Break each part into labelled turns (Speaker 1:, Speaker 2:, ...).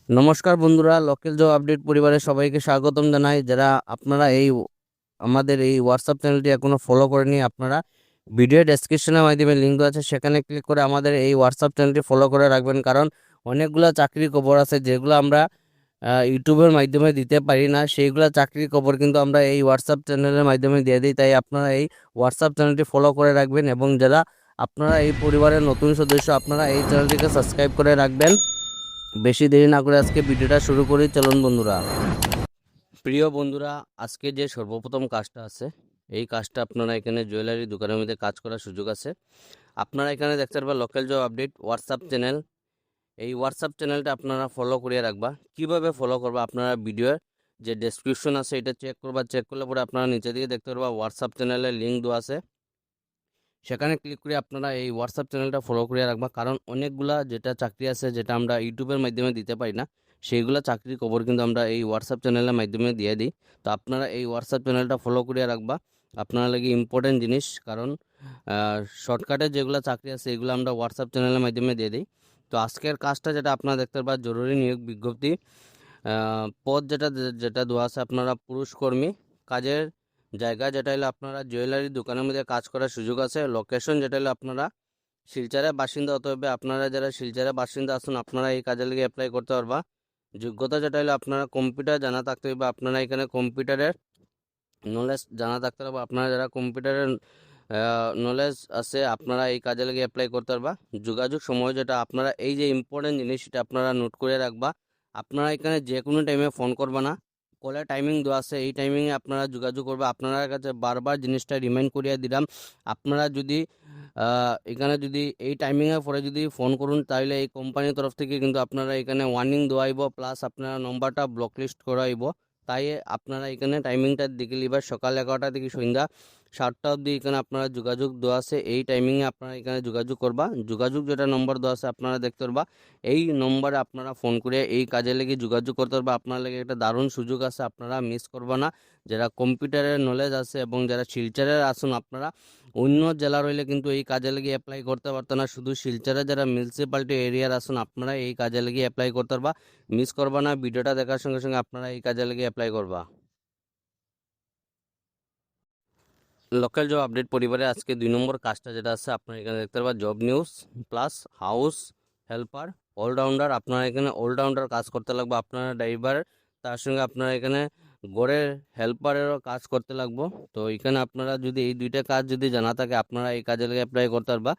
Speaker 1: নমস্কার বন্ধুরা, local job update পরিবারের সবাইকে স্বাগতম জানাই। যারা আপনারা আমাদের এই হোয়াটসঅ্যাপ চ্যানেলটি এখনো ফলো করেনি, আপনারা ভিডিও ডেসক্রিপশনের মাধ্যমে লিঙ্ক দেওয়া আছে, সেখানে ক্লিক করে আমাদের এই হোয়াটসঅ্যাপ চ্যানেলটি ফলো করে রাখবেন। কারণ অনেকগুলো চাকরির খবর আছে যেগুলো আমরা ইউটিউবের মাধ্যমে দিতে পারি না, সেইগুলো চাকরির খবর কিন্তু আমরা এই হোয়াটসঅ্যাপ চ্যানেলের মাধ্যমে দিয়ে দিই। তাই আপনারা এই হোয়াটসঅ্যাপ চ্যানেলটি ফলো করে রাখবেন এবং যারা আপনারা এই পরিবারের নতুন সদস্য, আপনারা এই চ্যানেলটিকে সাবস্ক্রাইব করে রাখবেন। বেশি দেরি না করে আজকে ভিডিওটা শুরু করি, চলুন বন্ধুরা। প্রিয় বন্ধুরা, আজকে যে সর্বপ্রথম কাজটা আছে, এই কাজটা আপনারা এখানে জুয়েলারি দোকানের মধ্যে কাজ করার সুযোগ আছে। আপনারা এখানে দেখতে পারবেন local job update WhatsApp channel. এই হোয়াটসঅ্যাপ চ্যানেলটা আপনারা ফলো করিয়ে রাখবা। কিভাবে ফলো করবা, আপনারা ভিডিওর যে ডেসক্রিপশন আছে এটা চেক করবা। চেক করলে পরে আপনারা নিচে দিকে দেখতে পারবা হোয়াটসঅ্যাপ চ্যানেলের লিঙ্ক দেওয়া আছে, সেখানে ক্লিক করে আপনারা এই হোয়াটসঅ্যাপ চ্যানেলটা ফলো করে রাখবা। কারণ অনেকগুলা যেটা চাকরি আছে যেটা আমরা ইউটিউবের মাধ্যমে দিতে পারি না, সেইগুলা চাকরির খবর কিন্তু আমরা এই হোয়াটসঅ্যাপ চ্যানেলের মাধ্যমে দিয়ে দিই। তো আপনারা এই হোয়াটসঅ্যাপ চ্যানেলটা ফলো করে রাখবা, আপনারা লাগে ইম্পর্টেন্ট জিনিস। কারণ শর্টকাটে যেগুলো চাকরি আছে এগুলো আমরা হোয়াটসঅ্যাপ চ্যানেলের মাধ্যমে দিয়ে দিই। তো আজকের কাজটা যেটা আপনারা দেখতে পারবা, জরুরি নিয়োগ বিজ্ঞপ্তি। পদ যেটা যেটা দেওয়া আছে, আপনারা পুরুষ কর্মী। কাজের জায়গা যেটা হলো আপনারা জুয়েলারি দোকানের মধ্যে কাজ করার সুযোগ আছে। লোকেশন যেটা হলো আপনারা শিলচরের বাসিন্দা হতে হবে। আপনারা যারা শিলচরের বাসিন্দা আছেন, আপনারা এই কাজের লিগে অ্যাপ্লাই করতে পারবা। যোগ্যতা যেটা হলো আপনারা কম্পিউটার জানা থাকতে হবে, আপনারা এখানে কম্পিউটারের নলেজ জানা থাকতে হবে। আপনারা যারা কম্পিউটারের নলেজ আছে, আপনারা এই কাজের লিগে অ্যাপ্লাই করতে পারবা। যোগাযোগ সময় যেটা আপনারা এই যে ইম্পর্টেন্ট জিনিস, সেটা আপনারা নোট করে রাখবা। আপনারা এখানে যে কোনো টাইমে ফোন করবা না, কলের টাইমিং দেওয়া আছে, এই টাইমিংয়ে আপনারা যোগাযোগ করবে। আপনার কাছে বারবার জিনিসটা রিমাইন্ড করিয়ে দিলাম। আপনারা যদি এখানে যদি এই টাইমিংয়ে পরে যদি ফোন করুন, তাহলে এই কোম্পানির তরফ থেকে কিন্তু আপনারা এখানে ওয়ার্নিং দেওয়াইব, প্লাস আপনারা নম্বরটা ব্লকলিস্ট করাইব। তাই আপনারা এখানে টাইমিংটা দেখে নিবা, সকাল 11টা থেকে সন্ধ্যা 7টা অবধি এখানে আপনারা যোগাযোগ দেওয়া আছে। এই টাইমিংয়ে আপনারা এখানে যোগাযোগ করবা। যোগাযোগ যেটা নম্বর দেওয়া আছে আপনারা দেখতে পারবা, এই নম্বরে আপনারা ফোন করে এই কাজে লেগে যোগাযোগ করতে পারবা। আপনার লেগে একটা দারুণ সুযোগ আছে, আপনারা মিস করবা না। যারা কম্পিউটারের নলেজ আছে এবং যারা শিলচরের আসুন, আপনারা অন্য জেলা রইলে কিন্তু এই কাজে লেগে অ্যাপ্লাই করতে পারতো না। শুধু শিলচরে যারা মিউনিসিপ্যালিটি এরিয়ার আসুন, আপনারা এই কাজে লেগে অ্যাপ্লাই করতে পারবা। মিস করবা না, ভিডিওটা দেখার সঙ্গে সঙ্গে আপনারা এই কাজে লেগে অ্যাপ্লাই করবা। লোকাল জব আপডেট পরিবারে আজকে 2 নম্বর কাজটা যেটা আছে, আপনারা এখানে দেখতে পারবা job news plus house helper all rounder. আপনারা এখানে অলরাউন্ডার কাজ করতে লাগবে। আপনারা ড্রাইভার, তার সঙ্গে আপনারা এখানে গড়ের হেল্পারেরও কাজ করতে লাগবো। তো এখানে আপনারা যদি এই দুইটা কাজ যদি জানা থাকে, আপনারা এই কাজে লেগে অ্যাপ্লাই করতে পারবা।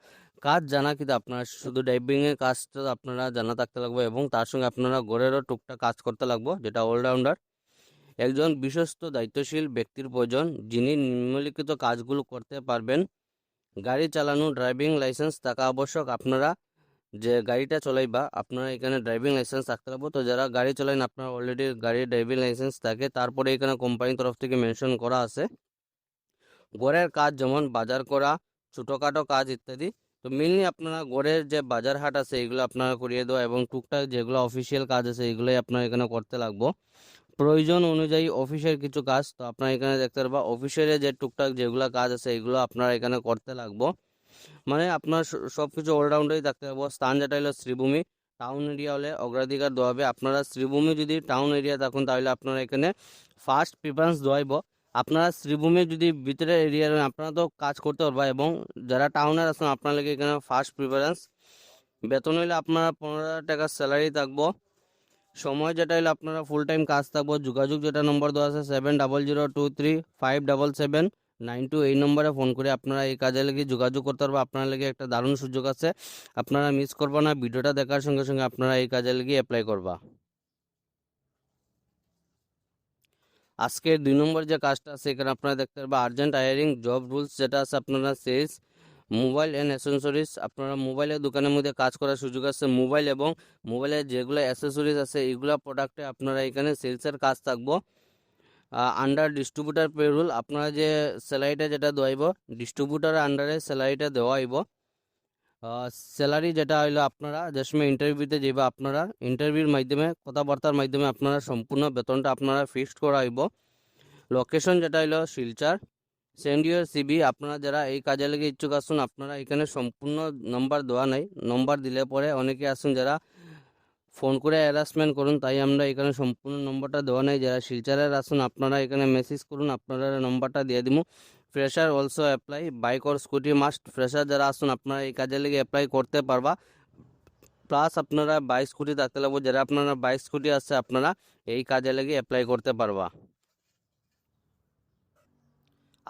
Speaker 1: কাজ জানা কিন্তু আপনারা শুধু ড্রাইভিংয়ের কাজটা আপনারা জানা থাকতে লাগবে এবং তার সঙ্গে আপনারা গড়েরও টুকটাক কাজ করতে লাগবো, যেটা অলরাউন্ডার। একজন বিশ্বস্ত দায়িত্বশীল ব্যক্তির প্রয়োজন, যিনি নিম্নলিখিত কাজগুলো করতে পারবেন। গাড়ি চালানো, ড্রাইভিং লাইসেন্স থাকা আবশ্যক। আপনারা যে গাড়িটা চলাইবা, আপনারা এখানে ড্রাইভিং লাইসেন্স থাকতে লাগবে। তো যারা গাড়ি চালান, আপনার অলরেডি গাড়ির ড্রাইভিং লাইসেন্স থাকে। তারপরে এখানে কোম্পানির তরফ থেকে মেনশন করা আছে গড়ের কাজ, যেমন বাজার করা, ছোটোখাটো কাজ ইত্যাদি। তো মেনলি আপনারা গড়ের যে বাজার হাট আছে এগুলো আপনারা করিয়ে দেওয়া এবং টুকটাক যেগুলো অফিসিয়াল কাজ আছে এগুলোই আপনারা এখানে করতে লাগবো। প্রয়োজন অনুযায়ী অফিসের কিছু কাজ, তো আপনারা এখানে দেখতে পারবা অফিসের যে টুকটাক যেগুলো কাজ আছে এগুলো আপনারা এখানে করতে লাগবো। মানে আপনার সব কিছু অলরাউন্ডারই থাকতে পারবো। স্থান যেটা হলো শ্রীভূমি, টাউন এরিয়া হলে অগ্রাধিকার দেওয়া হবে। আপনারা শ্রীভূমি যদি টাউন এরিয়া থাকুন, তাহলে আপনারা এখানে ফার্স্ট প্রিফারেন্স দেওয়াইব। আপনারা শ্রীভূমি যদি ভিতরের এরিয়ার আপনারা তো কাজ করতে পারবা এবং যারা টাউনের আছেন আপনাদেরকে এখানে ফার্স্ট প্রিফারেন্স। বেতন হইলে আপনারা 15,000 টাকা স্যালারি থাকবো। সময় যেটা হলো আপনারা ফুল টাইম কাজ থাকবো। যোগাযোগ যেটা নম্বর দেওয়া আছে 7002357792, এই নম্বরে ফোন করে আপনারা এই কাজে লেগে যোগাযোগ করতে পারবো। আপনার লেগে একটা দারুণ সুযোগ আছে, আপনারা মিস করবা না। ভিডিওটা দেখার সঙ্গে সঙ্গে আপনারা এই কাজে লেগে অ্যাপ্লাই করবা। আজকের 2 নম্বর যে কাজটা আছে, এখানে আপনারা দেখতে পারবেন আর্জেন্ট হায়ারিং জব রুলস যেটা আছে, আপনারা সেলস মোবাইল অ্যান্ড অ্যাসেসরিজ। আপনারা মোবাইলের দোকানের মধ্যে কাজ করার সুযোগ আছে। মোবাইল এবং মোবাইলের যেগুলো অ্যাসেসরিজ আছে এইগুলো প্রোডাক্টে আপনারা এখানে সেলসের কাজ থাকবো। আন্ডার ডিস্ট্রিবিউটার পেরুল, আপনারা যে স্যালারিটা যেটা দেওয়াইব, ডিস্ট্রিবিউটারের আন্ডারে স্যালারিটা দেওয়া হইব। স্যালারি যেটা হইলো আপনারা যে সময় ইন্টারভিউতে যাইবা, আপনারা ইন্টারভিউর মাধ্যমে কথাবার্তার মাধ্যমে আপনারা সম্পূর্ণ বেতনটা আপনারা ফিক্সড করা হইব। লোকেশন যেটা হইলো শিলচর। Send your CB. আপনারা যারা এই কাজে লেগে ইচ্ছুক আসুন, আপনারা এখানে সম্পূর্ণ নম্বর দেওয়া নাই। নম্বর দিলে পরে অনেকে আসুন যারা ফোন করে হ্যারাসমেন্ট করুন, তাই আমরা এখানে সম্পূর্ণ নম্বরটা দেওয়া নেই। যারা শিলচরের আসুন আপনারা এখানে মেসেজ করুন, আপনারা নম্বরটা দিয়ে দিব। Fresher also apply, bike or scooty must. Fresher যারা আসুন আপনারা এই কাজের লেগে অ্যাপ্লাই করতে পারবা। প্লাস আপনারা বাইক স্কুটি থাকতে লাগবো, যারা আপনারা বাইক স্কুটি আছে আপনারা এই কাজে লেগে অ্যাপ্লাই করতে পারবা।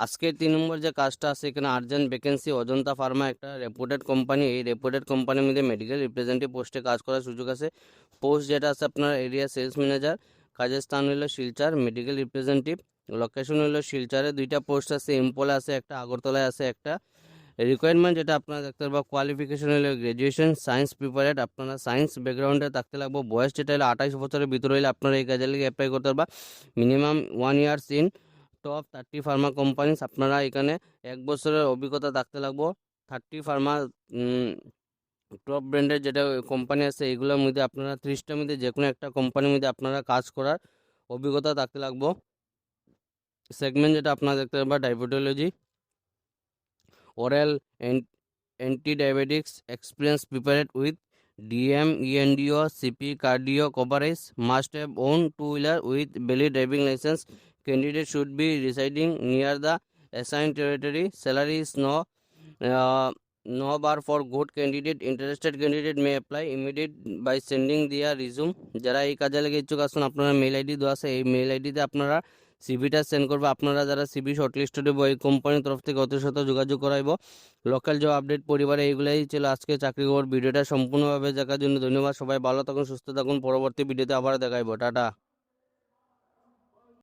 Speaker 1: আজকের 3 নম্বর যে কাজটা আছে এখানে আর্জেন্ট ভ্যাকেন্সি, অজন্তা ফার্মা একটা রেপুটেড কোম্পানি। এই রেপুটেড কোম্পানির মধ্যে মেডিকেল রিপ্রেজেন্টেটিভ পোস্টে কাজ করার সুযোগ আছে। পোস্ট যেটা আছে আপনার এরিয়া সেলস ম্যানেজার, কাজের স্থান হলো শিলচর। মেডিকেল রিপ্রেজেন্টেটিভ লোকেশন হলো শিলচরে। 2টা পোস্ট আছে, ইম্পলে আছে একটা, আগরতলায় আছে একটা। রিকোয়ারমেন্ট যেটা আপনারা দেখতে পারবো, কোয়ালিফিকেশন হলো গ্রাজুয়েশন, সায়েন্স প্রিপারেড, আপনারা সায়েন্স ব্যাকগ্রাউন্ডে থাকতে লাগবো। বয়স যেটা হলো 28 বছরের ভিতরে হলে আপনারা এই কাজের লেগে অ্যাপ্লাই করতে পারবা। Minimum 1 years in top 30 Pharma companies, আপনারা এখানে 1 বছরের অভিজ্ঞতা থাকতে লাগবো। 30 ফার্মা টপ ব্র্যান্ডের যেটা কোম্পানি আছে এগুলোর মধ্যে আপনারা 30টার মধ্যে যে কোনো একটা কোম্পানির মধ্যে আপনারা কাজ করার অভিজ্ঞতা থাকতে লাগবো। সেগমেন্ট যেটা আপনারা দেখতে পারবা, diabetology, oral and anti-diabetics, experience prepared with DM, ENDO, CP, cardio coverage, must have own two-wheeler with valid driving license. Candidate should be residing near the assigned territory. Salary is no bar for good candidate. Interested candidate may apply immediate by sending their resume. যারা এই কাজে লেগে ইচ্ছুক আসুন আপনারা mail ID দেওয়া আছে, এই মেল আইডিতে আপনারা সিভিটা সেন্ড করবে। আপনারা যারা সিভি শর্টলিস্টেড হইব এই কোম্পানির তরফ থেকে অতি সাথে যোগাযোগ করাইব। লোকাল জব আপডেট পরিবারে এইগুলাই ছিল আজকে চাকরি খবর। ভিডিওটা সম্পূর্ণভাবে দেখার জন্য ধন্যবাদ। সবাই ভালো থাকুন, সুস্থ থাকুন। পরবর্তী ভিডিওতে আবার দেখাইব। টাটা।